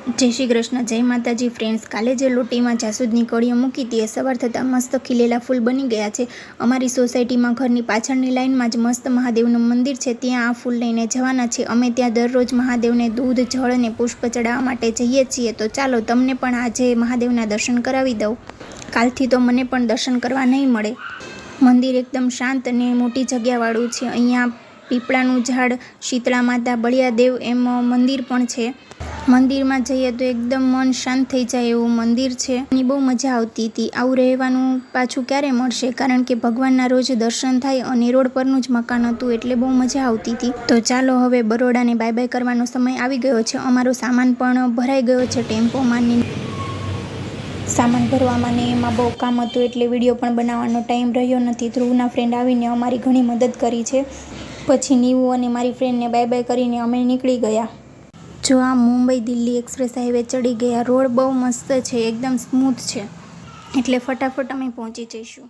જય શ્રી કૃષ્ણ, જય માતાજી ફ્રેન્ડ્સ. કાલે જે લોટીમાં જાસૂદની કળીઓ મૂકી હતી એ સવાર થતાં મસ્ત ખીલેલા ફૂલ બની ગયા છે. અમારી સોસાયટીમાં ઘરની પાછળની લાઇનમાં જ મસ્ત મહાદેવનું મંદિર છે, ત્યાં આ ફૂલ લઈને જવાના છે. અમે ત્યાં દરરોજ મહાદેવને દૂધ, જળ અને પુષ્પ ચડાવવા માટે જઈએ છીએ. તો ચાલો તમને પણ આજે મહાદેવના દર્શન કરાવી દઉં. કાલથી તો મને પણ દર્શન કરવા નહીં મળે. મંદિર એકદમ શાંત અને મોટી જગ્યાવાળું છે. અહીંયા પીપળાનું ઝાડ, શીતળા માતા, બળિયાદેવ એમ મંદિર પણ છે. મંદિરમાં જઈએ તો એકદમ મન શાંત થઈ જાય એવું મંદિર છે. એની બહુ મજા આવતી હતી. આવું રહેવાનું પાછું ક્યારે મળશે, કારણ કે ભગવાનના રોજ દર્શન થાય અને રોડ પરનું જ મકાન હતું એટલે બહુ મજા આવતી હતી. તો ચાલો હવે બરોડાને બાય બાય કરવાનો સમય આવી ગયો છે. અમારો સામાન પણ ભરાઈ ગયો છે ટેમ્પોમાં. સામાન ભરવામાં ને એમાં બહુ કામ હતું એટલે વિડીયો પણ બનાવવાનો ટાઈમ રહ્યો નથી. ધ્રુવના ફ્રેન્ડ આવીને અમારી ઘણી મદદ કરી છે. પછી નીવું અને મારી ફ્રેન્ડને બાય બાય કરીને અમે નીકળી ગયા. જો આ મુંબઈ દિલ્હી એક્સપ્રેસ હાઈવે ચડી ગયા. રોડ બહુ મસ્ત છે, એકદમ સ્મૂથ છે એટલે ફટાફટ અમે પહોંચી જઈશું.